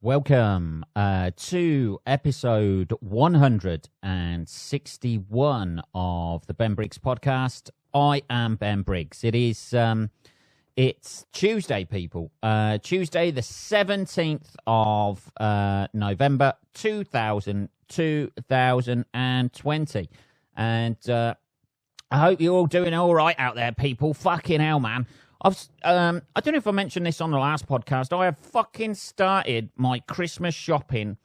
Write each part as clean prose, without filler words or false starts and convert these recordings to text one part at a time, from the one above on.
Welcome to episode 161 of the Ben Briggs podcast. I am Ben Briggs. It's Tuesday, people. Tuesday, the 17th of November, 2020. And I hope you're all doing all right out there, people. Fucking hell, man. I don't know if I mentioned this on the last podcast. I have fucking started my Christmas shopping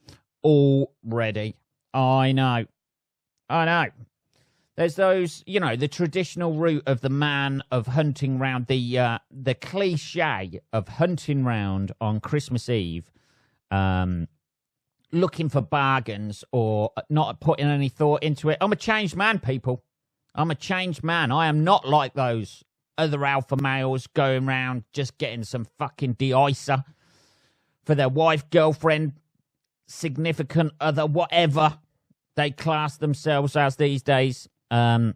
already. I know. There's those, the traditional route of the man of hunting round, the cliche of hunting round on Christmas Eve, looking for bargains or not putting any thought into it. I'm a changed man, people. I'm a changed man. I am not like those other alpha males going around just getting some fucking de-icer for their wife, girlfriend, significant other, whatever they class themselves as these days. I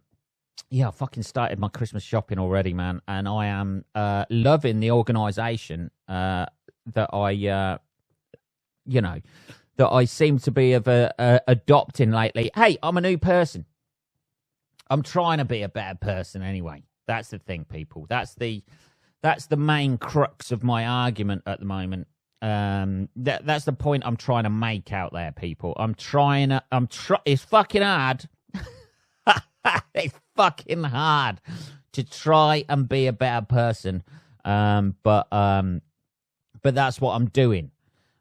fucking started my Christmas shopping already, man, and I am loving the organisation that I seem to be adopting lately. Hey, I'm a new person. I'm trying to be a better person anyway. That's the thing, people. That's the main crux of my argument at the moment. That's the point I'm trying to make out there, people. It's fucking hard. It's fucking hard to try and be a better person. But that's what I'm doing.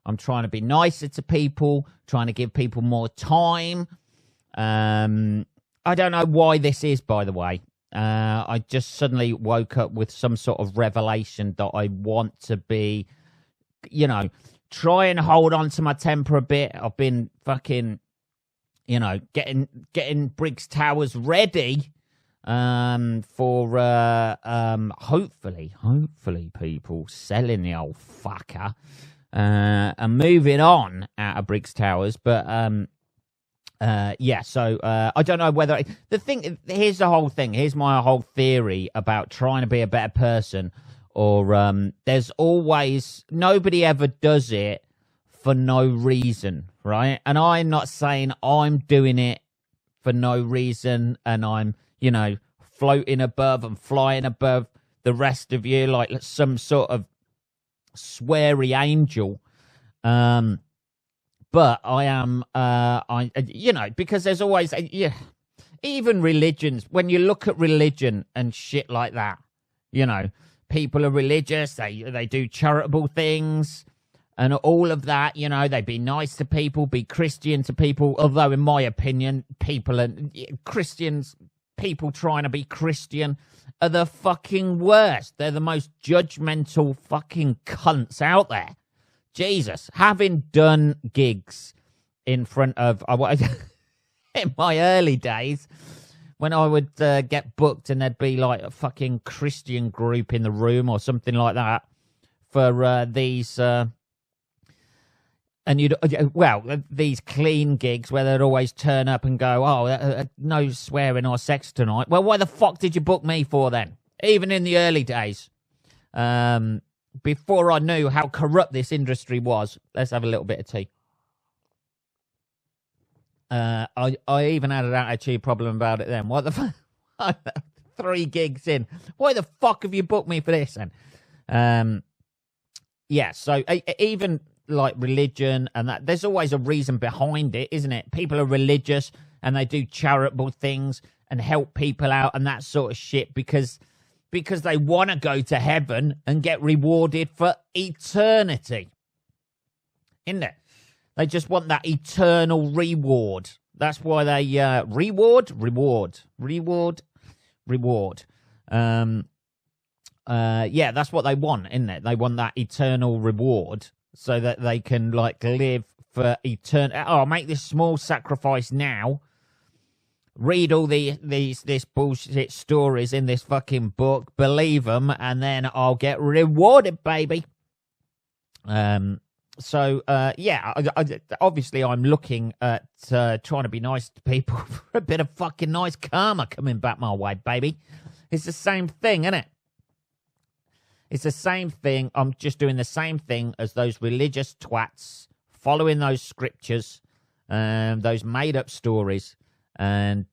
I'm trying to be nicer to people, trying to give people more time. I don't know why this is, by the way. I just suddenly woke up with some sort of revelation that I want to be, try and hold on to my temper a bit. I've been fucking, getting Briggs Towers ready for hopefully people selling the old fucker and moving on out of Briggs Towers. But so I don't know whether here's the whole thing. Here's my whole theory about trying to be a better person, or there's always, nobody ever does it for no reason, right? And I'm not saying I'm doing it for no reason and I'm, floating above and flying above the rest of you like some sort of sweary angel. But I am, because there's always, even religions, when you look at religion and shit like that, people are religious, they do charitable things and all of that, they be nice to people, be Christian to people, although in my opinion, people trying to be Christian are the fucking worst. They're the most judgmental fucking cunts out there. Jesus, having done gigs in front of, in my early days, when I would get booked and there'd be like a fucking Christian group in the room or something like that for these, these clean gigs where they'd always turn up and go, no swearing or sex tonight. Well, why the fuck did you book me for then? Even in the early days. Before I knew how corrupt this industry was. Let's have a little bit of tea. I even had an attitude problem about it then. What the fuck? 3 gigs in. Why the fuck have you booked me for this then? So even like religion and that, there's always a reason behind it, isn't it? People are religious and they do charitable things and help people out and that sort of shit because they want to go to heaven and get rewarded for eternity. Isn't it? They just want that eternal reward. That's why they reward. That's what they want, isn't it? They want that eternal reward so that they can like live for eternity. Oh, I'll make this small sacrifice now. Read all this bullshit stories in this fucking book, believe them, and then I'll get rewarded, baby. Obviously I'm looking at trying to be nice to people for a bit of fucking nice karma coming back my way, baby. It's the same thing, isn't it? It's the same thing. I'm just doing the same thing as those religious twats following those scriptures, those made-up stories, and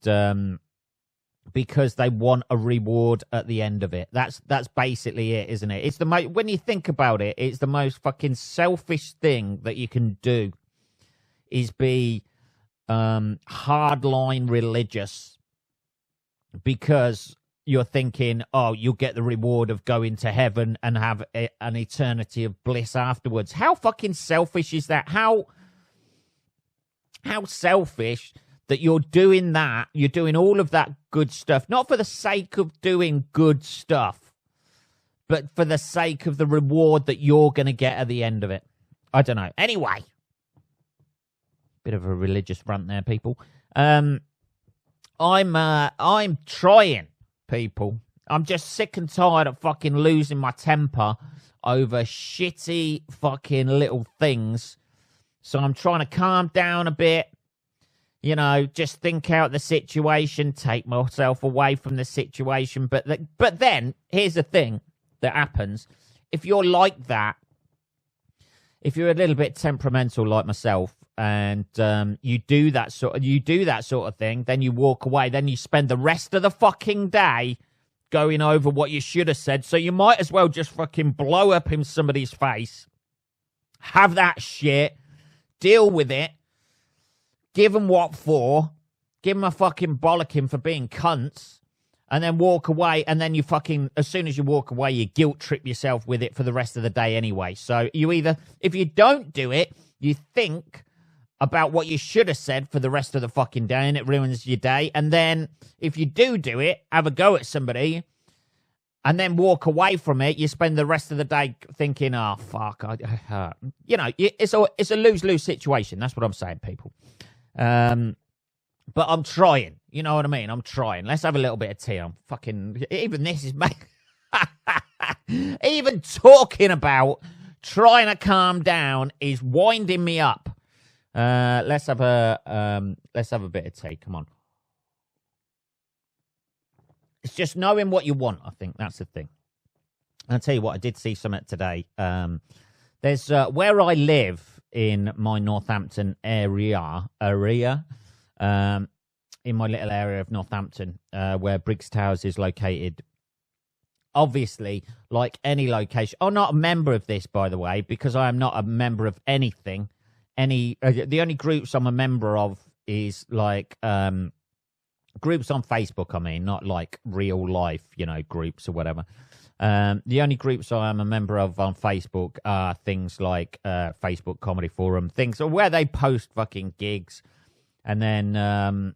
because they want a reward at the end of it. That's basically it, isn't it? It's when you think about it, it's the most fucking selfish thing that you can do is be hardline religious, because you're thinking, oh, you'll get the reward of going to heaven and have an eternity of bliss afterwards. How fucking selfish is that? How selfish that you're doing that. You're doing all of that good stuff, not for the sake of doing good stuff, but for the sake of the reward that you're going to get at the end of it. I don't know. Anyway, bit of a religious front there, people. I'm trying, people. I'm just sick and tired of fucking losing my temper over shitty fucking little things. So I'm trying to calm down a bit. You know, just think out the situation, take myself away from the situation. But then, here's the thing that happens. If you're like that, if you're a little bit temperamental like myself, and you do that sort of thing, then you walk away, then you spend the rest of the fucking day going over what you should have said. So you might as well just fucking blow up in somebody's face, have that shit, deal with it, give them what for, give them a fucking bollocking for being cunts, and then walk away. And then you fucking, as soon as you walk away, you guilt trip yourself with it for the rest of the day anyway. So you either, if you don't do it, you think about what you should have said for the rest of the fucking day, and it ruins your day. And then if you do it, have a go at somebody, and then walk away from it, you spend the rest of the day thinking, oh, fuck. You know, it's a lose-lose situation. That's what I'm saying, people. But I'm trying. You know what I mean? I'm trying. Let's have a little bit of tea. I'm fucking... Even this is... Even talking about trying to calm down is winding me up. Let's have a bit of tea. Come on. It's just knowing what you want, I think. That's the thing. I'll tell you what, I did see something today. There's where I live in my Northampton area, in my little area of Northampton, where Briggs Towers is located. Obviously, like any location, I'm not a member of this, by the way, because I am not a member of anything. The only groups I'm a member of is like groups on Facebook. I mean, not like real life, you know, groups or whatever. The only groups I am a member of on Facebook are things like Facebook Comedy Forum, things where they post fucking gigs, and then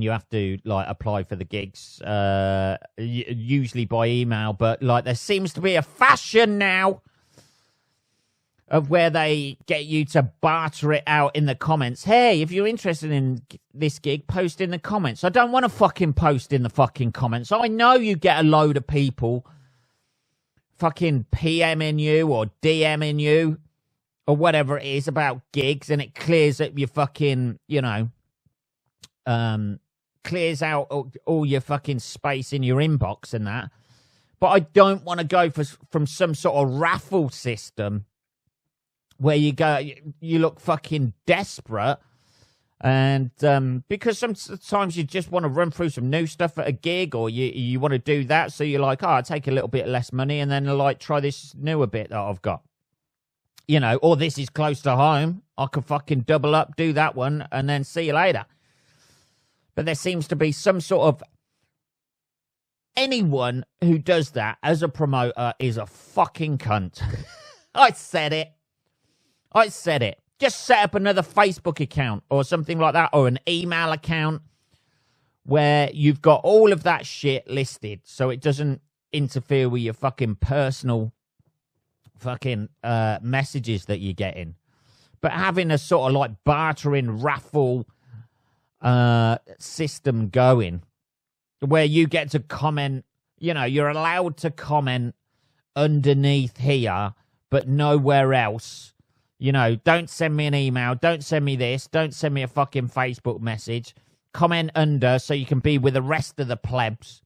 you have to like apply for the gigs, usually by email. But like there seems to be a fashion now of where they get you to barter it out in the comments. Hey, if you're interested in this gig, post in the comments. I don't want to fucking post in the fucking comments. I know you get a load of people fucking PMing you or DMing you or whatever it is about gigs, and it clears up your fucking, you know, clears out all your fucking space in your inbox and that. But I don't want to go from some sort of raffle system where you go, you look fucking desperate, and because sometimes you just want to run through some new stuff at a gig, or you want to do that, so you're like, oh, I'll take a little bit less money, and then like try this newer bit that I've got, you know, or this is close to home, I could fucking double up, do that one, and then see you later. But there seems to be some sort of, anyone who does that as a promoter is a fucking cunt. I said it. Just set up another Facebook account or something like that, or an email account where you've got all of that shit listed so it doesn't interfere with your fucking personal fucking messages that you're getting. But having a sort of like bartering raffle system going where you get to comment, you know, you're allowed to comment underneath here, but nowhere else. You know, don't send me an email. Don't send me this. Don't send me a fucking Facebook message. Comment under so you can be with the rest of the plebs.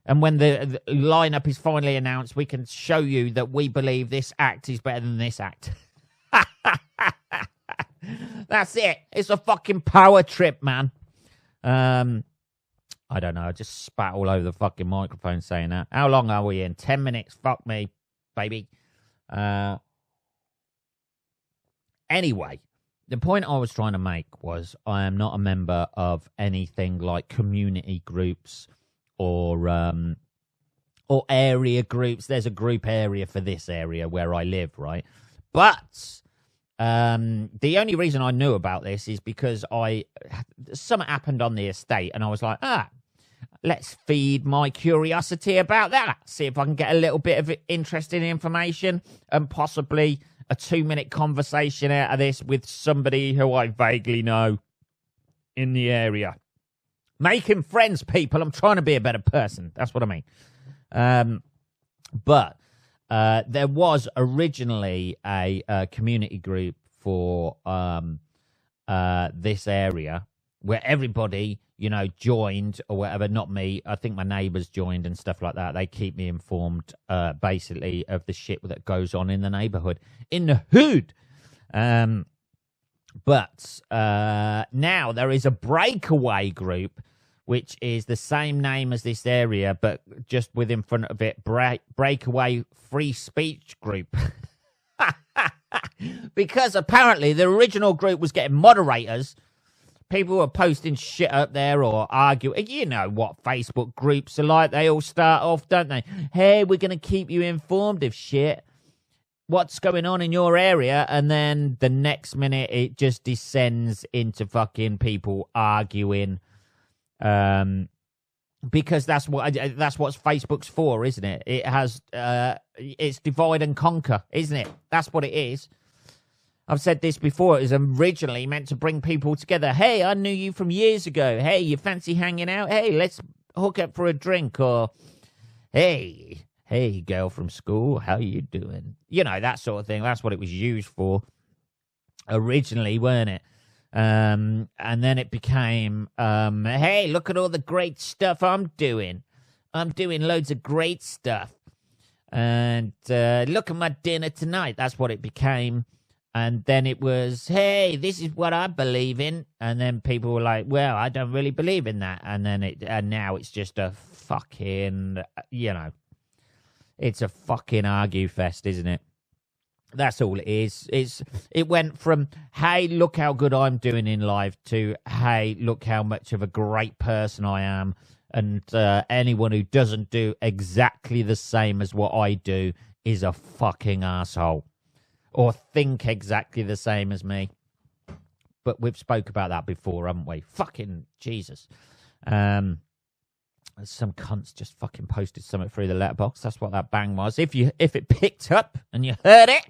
And when the lineup is finally announced, we can show you that we believe this act is better than this act. That's it. It's a fucking power trip, man. I don't know. I just spat all over the fucking microphone saying that. How long are we in? 10 minutes. Fuck me, baby. Anyway, the point I was trying to make was I am not a member of anything like community groups or area groups. There's a group area for this area where I live, right? But the only reason I knew about this is because something happened on the estate, and I was like, let's feed my curiosity about that. See if I can get a little bit of interesting information and possibly a 2-minute conversation out of this with somebody who I vaguely know in the area. Making friends, people. I'm trying to be a better person. That's what I mean. But there was originally a community group for this area where everybody, joined or whatever. Not me. I think my neighbours joined and stuff like that. They keep me informed, basically, of the shit that goes on in the neighbourhood, in the hood. But now there is a breakaway group, which is the same name as this area, but just with in front of it, breakaway free speech group. Because apparently the original group was getting moderators. People were posting shit up there or arguing. You know what Facebook groups are like. They all start off, don't they? Hey, we're going to keep you informed of shit. What's going on in your area? And then the next minute it just descends into fucking people arguing. Because that's what Facebook's for, isn't it? It has it's divide and conquer, isn't it? That's what it is. I've said this before. It was originally meant to bring people together. Hey, I knew you from years ago. Hey, you fancy hanging out? Hey, let's hook up for a drink. Or, hey, girl from school, how you doing? That sort of thing. That's what it was used for originally, weren't it? And then it became, hey, look at all the great stuff I'm doing. I'm doing loads of great stuff. And look at my dinner tonight. That's what it became. And then it was, hey, this is what I believe in. And then people were like, well, I don't really believe in that. And then now it's just a fucking, it's a fucking argue fest, isn't it? That's all it is. It went from, hey, look how good I'm doing in life to, hey, look how much of a great person I am. And anyone who doesn't do exactly the same as what I do is a fucking asshole. Or think exactly the same as me. But we've spoke about that before, haven't we? Fucking Jesus. Some cunts just fucking posted something through the letterbox. That's what that bang was. If it picked up and you heard it.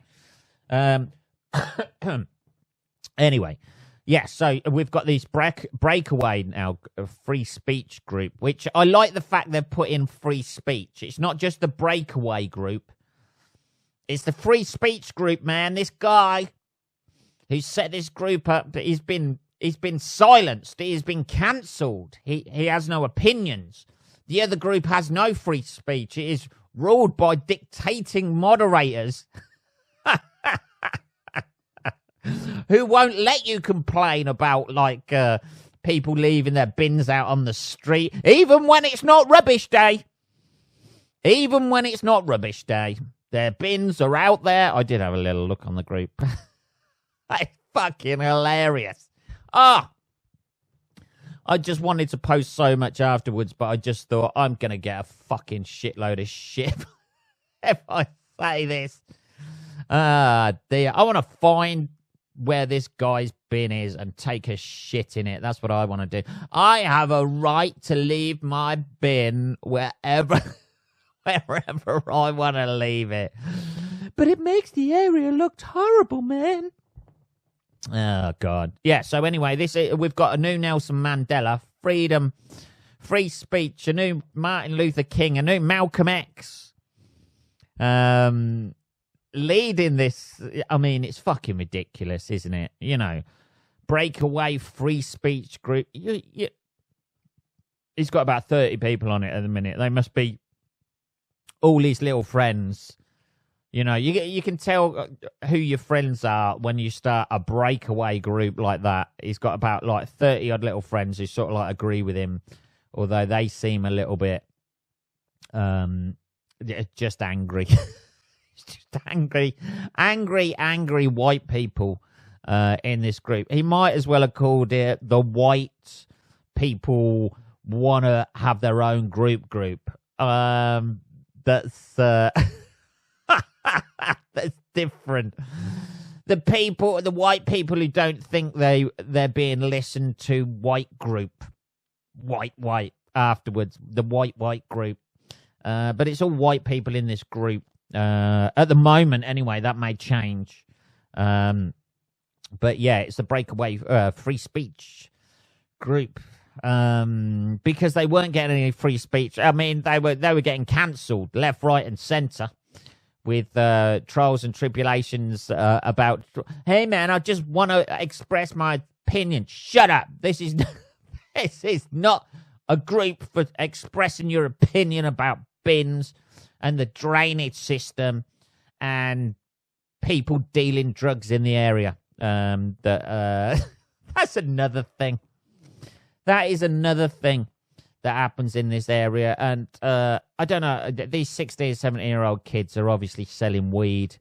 Anyway. Yeah, so we've got this breakaway now, a free speech group, which I like the fact they've put in free speech. It's not just the breakaway group. It's the free speech group, man. This guy who set this group up, he's been silenced. He's been cancelled. He has no opinions. The other group has no free speech. It is ruled by dictating moderators who won't let you complain about, like, people leaving their bins out on the street, even when it's not rubbish day. Even when it's not rubbish day. Their bins are out there. I did have a little look on the group. It's fucking hilarious. I just wanted to post so much afterwards, but I just thought I'm going to get a fucking shitload of shit if I say this. Dear. I want to find where this guy's bin is and take a shit in it. That's what I want to do. I have a right to leave my bin wherever I want to leave it. But it makes the area look horrible, man. Oh, God. Yeah, so anyway, we've got a new Nelson Mandela, freedom, free speech, a new Martin Luther King, a new Malcolm X. Leading this. I mean, it's fucking ridiculous, isn't it? Breakaway free speech group. He's got about 30 people on it at the minute. They must be all his little friends You know, you can tell who your friends are when you start a breakaway group like that. He's got about like 30 odd little friends who sort of like agree with him, although they seem a little bit just angry. Just angry white people in this group. He might as well have called it the white people want to have their own group. That's that's different. The white people who don't think they're being listened to, white group, white afterwards, the white group. But it's all white people in this group at the moment. Anyway, that may change. But yeah, it's a breakaway free speech group. Because they weren't getting any free speech. I mean, they were getting cancelled left, right, and centre with trials and tribulations about. Hey, man, I just want to express my opinion. Shut up. This is not a group for expressing your opinion about bins and the drainage system and people dealing drugs in the area. That's another thing. That is another thing that happens in this area. And I don't know, these 16, 17-year-old kids are obviously selling weed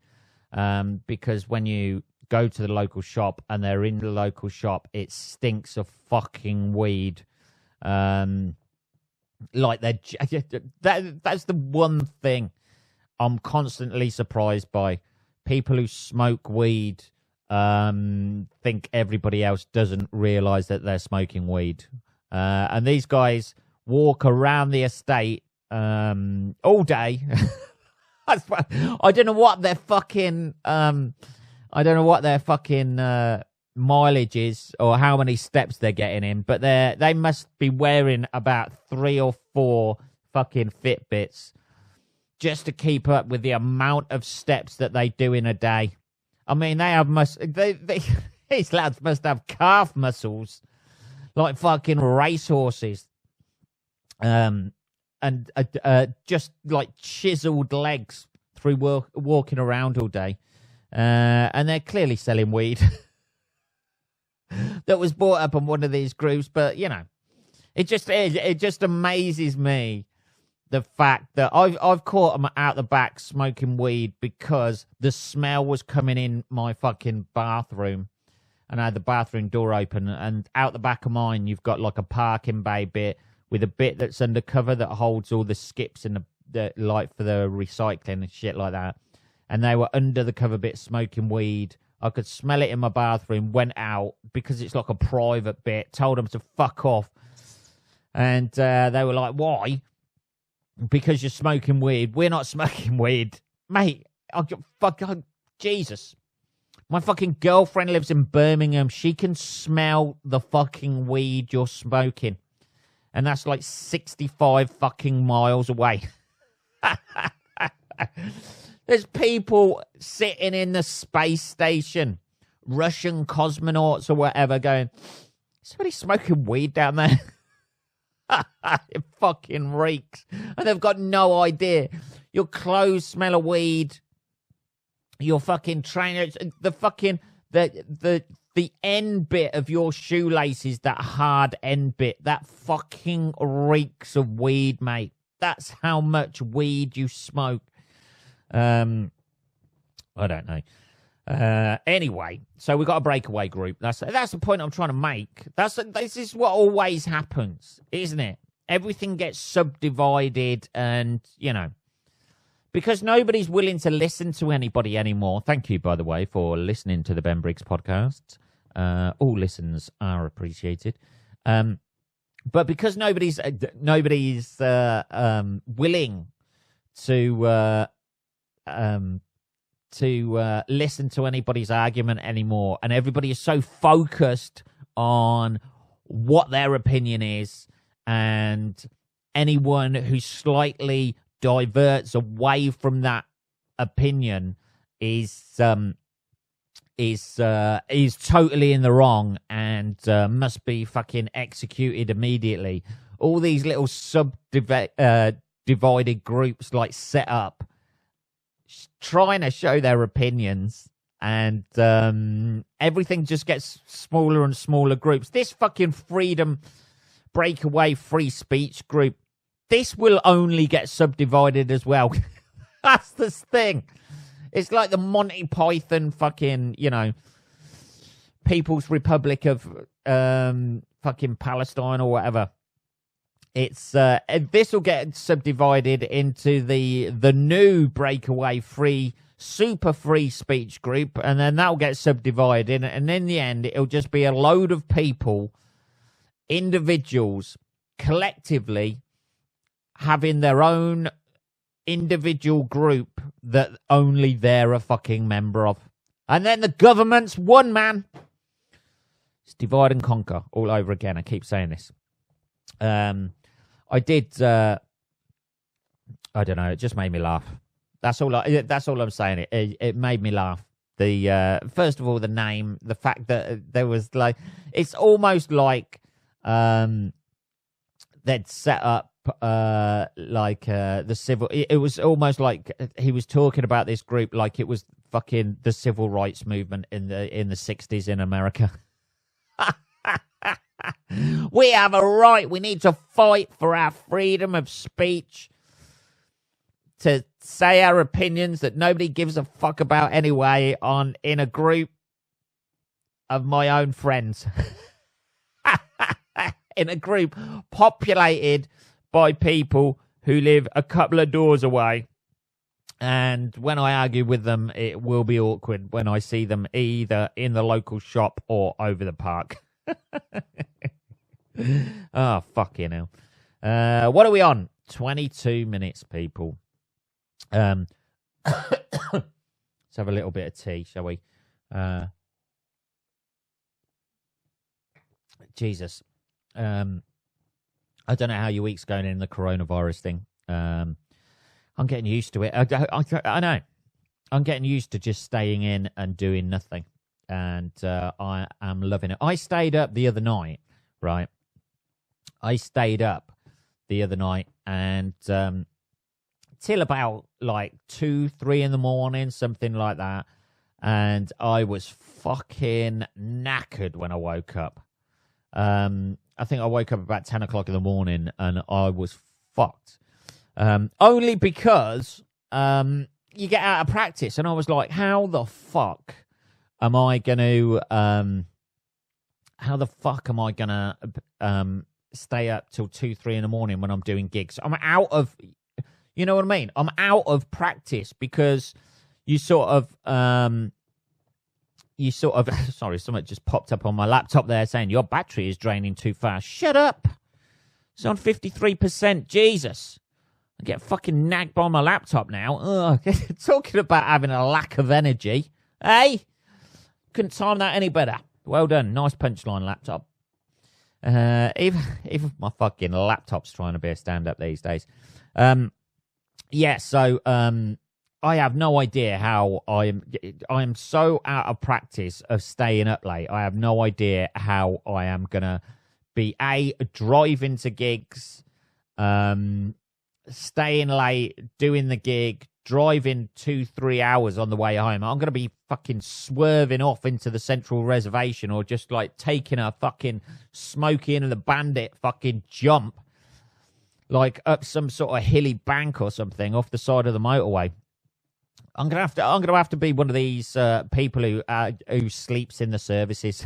because when you go to the local shop and they're in the local shop, it stinks of fucking weed. Like that's the one thing I'm constantly surprised by. People who smoke weed think everybody else doesn't realize that they're smoking weed. And these guys walk around the estate all day. I don't know what their fucking mileage is or how many steps they're getting in, but they must be wearing about 3 or 4 fucking Fitbits just to keep up with the amount of steps that they do in a day. I mean, these lads must have calf muscles like fucking racehorses, and just like chiseled legs through walking around all day, and they're clearly selling weed that was brought up on one of these groups. But you know, it just amazes me. The fact that I've caught them out the back smoking weed because the smell was coming in my fucking bathroom, and I had the bathroom door open, and out the back of mine you've got like a parking bay bit with a bit that's undercover that holds all the skips and the like for the recycling and shit like that, and they were under the cover bit smoking weed. I could smell it in my bathroom, went out because it's like a private bit, told them to fuck off, and they were like, why? Because you're smoking weed. We're not smoking weed. Mate, Jesus. My fucking girlfriend lives in Birmingham. She can smell the fucking weed you're smoking. And that's like 65 fucking miles away. There's people sitting in the space station, Russian cosmonauts or whatever, going, somebody smoking weed down there? It fucking reeks, and they've got no idea. Your clothes smell of weed. Your fucking trainers, the fucking the end bit of your shoelaces, that hard end bit, that fucking reeks of weed, mate. That's how much weed you smoke. I don't know. Anyway, so we got a breakaway group. That's the point I'm trying to make. This is what always happens, isn't it? Everything gets subdivided, and you know, because nobody's willing to listen to anybody anymore. Thank you, by the way, for listening to the Ben Briggs podcast. All listens are appreciated. But because nobody's willing to listen to anybody's argument anymore, and everybody is so focused on what their opinion is, and anyone who slightly diverts away from that opinion is totally in the wrong and must be fucking executed immediately. All these little divided groups like set up trying to show their opinions, and everything just gets smaller and smaller groups. This fucking freedom breakaway free speech group, this will only get subdivided as well. That's the thing. It's like the Monty Python fucking, People's Republic of fucking Palestine or whatever. It's this will get subdivided into the new breakaway free super free speech group, and then that'll get subdivided, and in the end it'll just be a load of people, individuals, collectively having their own individual group that only they're a fucking member of. And then the government's one, man. It's divide and conquer all over again. I keep saying this. I did. I don't know. It just made me laugh. That's all I'm saying. It made me laugh. The first of all, the name, the fact that there was like, it's almost like they'd set up the civil. It was almost like he was talking about this group like it was fucking the civil rights movement in the 60s in America. We have a right. We need to fight for our freedom of speech, to say our opinions that nobody gives a fuck about anyway in a group of my own friends. In a group populated by people who live a couple of doors away. And when I argue with them, it will be awkward when I see them either in the local shop or over the park. Oh, fucking hell. What are we on? 22 minutes, people. Let's have a little bit of tea, shall we? Jesus. I don't know how your week's going in the coronavirus thing. I'm getting used to it. I know. I'm getting used to just staying in and doing nothing. And I am loving it. I stayed up the other night, right? I stayed up the other night and till about like 2-3 in the morning, something like that. And I was fucking knackered when I woke up. I think I woke up about 10 o'clock in the morning and I was fucked. Only because you get out of practice. And I was like, how the fuck am I going to stay up till 2-3 in the morning when I'm doing gigs? I'm out of, you know what I mean? I'm out of practice because you sort of, sorry, something just popped up on my laptop there saying your battery is draining too fast. Shut up. It's on 53%. Jesus. I get fucking nagged by my laptop now. Ugh. Talking about having a lack of energy. Hey? Couldn't time that any better. Well done. Nice punchline, laptop. Even my fucking laptop's trying to be a stand-up these days. Yeah, so I have no idea how I am so out of practice of staying up late. I have no idea how I am going to be, driving to gigs, staying late, doing the gig, driving 2-3 hours on the way home. I'm going to be fucking swerving off into the Central Reservation or just like taking a fucking Smokey and the Bandit fucking jump, like up some sort of hilly bank or something off the side of the motorway. I'm gonna have to be one of these people who sleeps in the services.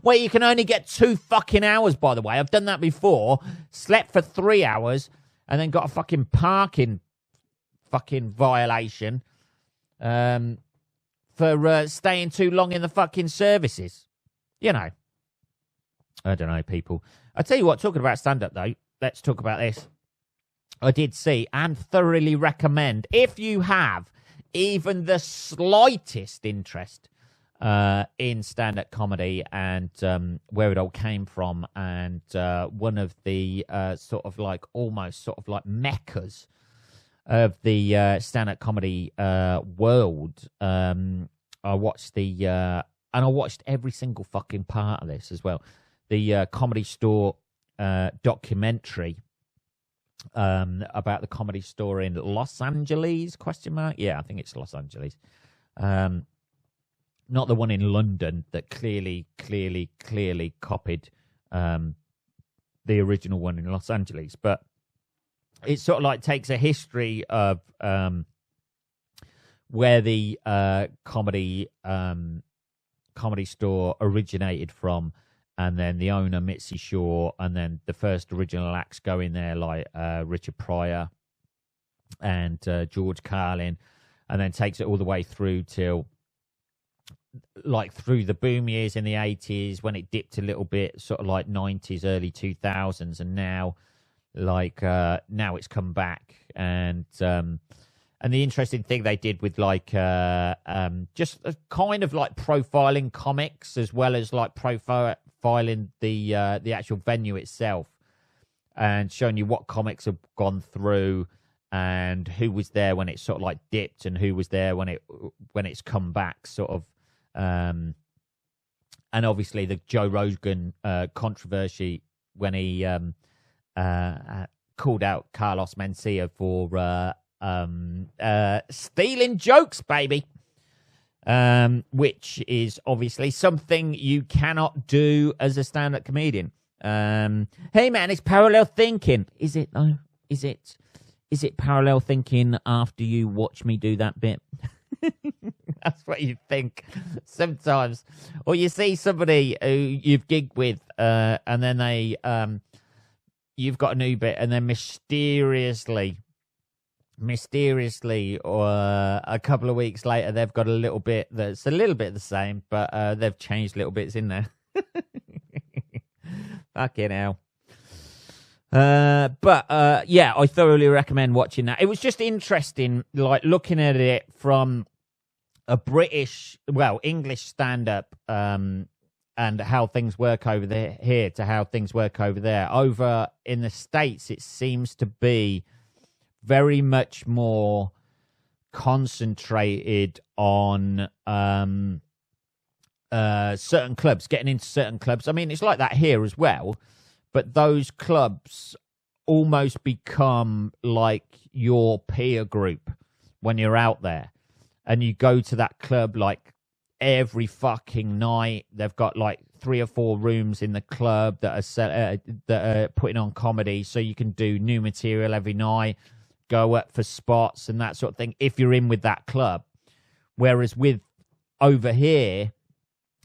Where you can only get 2 fucking hours, by the way. I've done that before. Slept for 3 hours and then got a fucking parking fucking violation for staying too long in the fucking services. You know. I don't know, people. I tell you what, talking about stand-up, though, let's talk about this. I did see and thoroughly recommend, if you have even the slightest interest in stand-up comedy and where it all came from, and one of the almost meccas of the stand-up comedy world. I watched and I watched every single fucking part of this as well. The Comedy Store documentary about the Comedy Store in Los Angeles, question mark? Yeah, I think it's Los Angeles. Not the one in London that clearly copied the original one in Los Angeles. But it sort of like takes a history of where the comedy store originated from, and then the owner, Mitzi Shore, and then the first original acts go in there like Richard Pryor and George Carlin, and then takes it all the way through till like through the boom years in the 80s when it dipped a little bit, sort of like 90s, early 2000s, and now now it's come back. And the interesting thing they did with like just a kind of like profiling comics as well as like profiling the actual venue itself, and showing you what comics have gone through and who was there when it sort of like dipped and who was there when it's come back, sort of. And obviously the Joe Rogan controversy when he called out Carlos Mencia for stealing jokes, baby, which is obviously something you cannot do as a stand-up comedian. Hey man, it's parallel thinking. Is it though? Is it parallel thinking after you watch me do that bit? That's what you think sometimes. Or you see somebody who you've gigged with, and then they you've got a new bit, and then mysteriously, or a couple of weeks later, they've got a little bit that's a little bit the same, but they've changed little bits in there. Fucking hell. But yeah, I thoroughly recommend watching that. It was just interesting, like looking at it from a English stand-up, and how things work over there here to how things work over there. Over in the States, it seems to be very much more concentrated on certain clubs, getting into certain clubs. I mean, it's like that here as well, but those clubs almost become like your peer group when you're out there. And you go to that club like every fucking night. They've got like 3 or 4 rooms in the club that are putting on comedy, so you can do new material every night, go up for spots and that sort of thing if you're in with that club. Whereas with over here,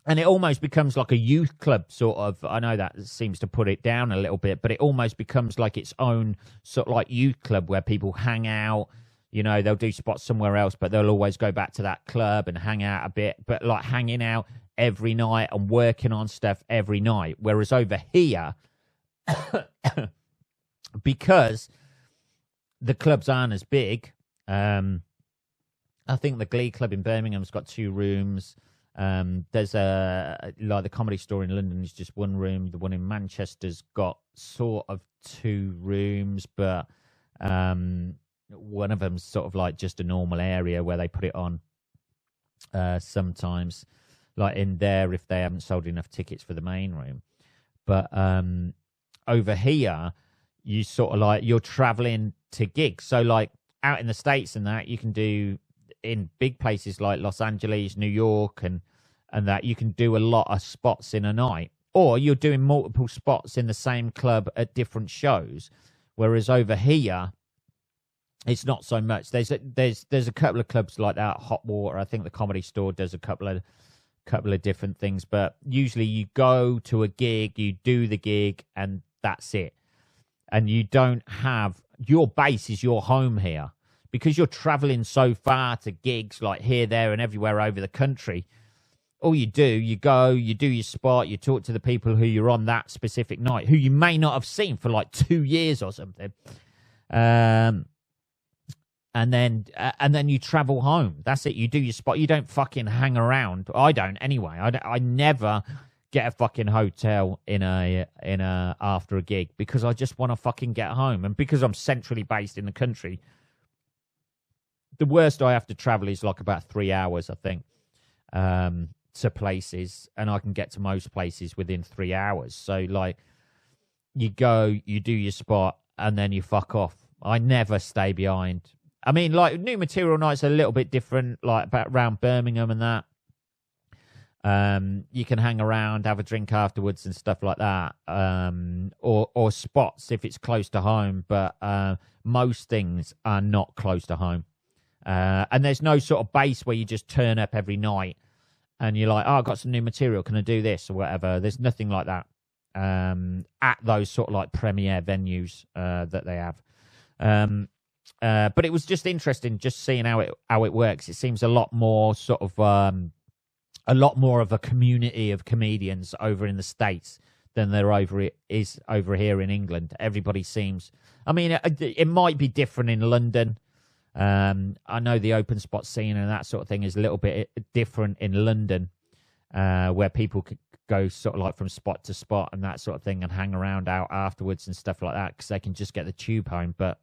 and it almost becomes like a youth club sort of. I know that seems to put it down a little bit, but it almost becomes like its own sort of like youth club where people hang out. You know, they'll do spots somewhere else, but they'll always go back to that club and hang out a bit. But like hanging out every night and working on stuff every night. Whereas over here, because the clubs aren't as big, I think the Glee Club in Birmingham's got 2 rooms. There's like the Comedy Store in London is just 1 room. The one in Manchester's got sort of 2 rooms, but one of them's sort of like just a normal area where they put it on sometimes, like in there if they haven't sold enough tickets for the main room. But over here, you sort of like you're traveling to gigs. So like out in the States and that, you can do in big places like Los Angeles, New York, and that you can do a lot of spots in a night, or you're doing multiple spots in the same club at different shows. Whereas over here, it's not so much. There's a couple of clubs like that. Hot Water, I think the Comedy Store does a couple of different things, but usually you go to a gig, you do the gig, and that's it. And you don't have your base is your home here because you're traveling so far to gigs like here, there, and everywhere over the country. All you do, you go, you do your spot, you talk to the people who you're on that specific night, who you may not have seen for like 2 years or something. And then you travel home. That's it. You do your spot. You don't fucking hang around. I don't anyway. I never get a fucking hotel in a after a gig because I just want to fucking get home. And because I'm centrally based in the country, the worst I have to travel is like about 3 hours, I think, to places, and I can get to most places within 3 hours. So like, you go, you do your spot, and then you fuck off. I never stay behind. I mean, like, new material nights are a little bit different, like around Birmingham and that. You can hang around, have a drink afterwards and stuff like that. Or spots if it's close to home, but most things are not close to home. And there's no sort of base where you just turn up every night and you're like, oh, I've got some new material, can I do this or whatever? There's nothing like that at those sort of like premiere venues that they have. But it was just interesting just seeing how it works. It seems a lot more sort of a lot more of a community of comedians over in the States than there is over here in England. Everybody seems, I mean, it might be different in London. I know the open spot scene and that sort of thing is a little bit different in London, where people could go sort of like from spot to spot and that sort of thing and hang around out afterwards and stuff like that because they can just get the tube home. But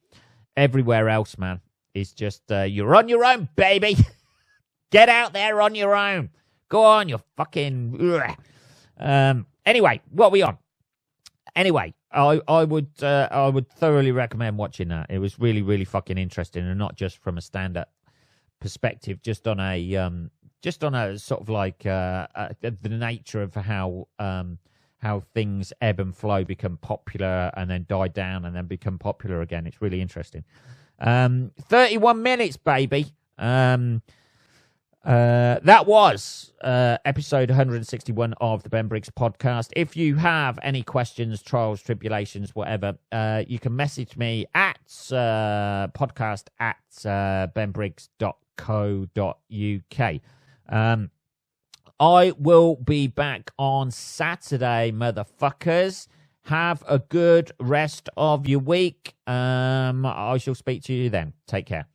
everywhere else, man, is just you're on your own, baby. Get out there on your own. Go on, you fucking. Anyway, what are we on? Anyway, I would thoroughly recommend watching that. It was really, really fucking interesting, and not just from a stand-up perspective, just on a sort of like the nature of how things ebb and flow, become popular and then die down and then become popular again. It's really interesting. 31 minutes, baby. That was episode 161 of the Ben Briggs podcast. If you have any questions, trials, tribulations, whatever, you can message me at podcast at benbriggs.co.uk. I will be back on Saturday, motherfuckers. Have a good rest of your week. I shall speak to you then. Take care.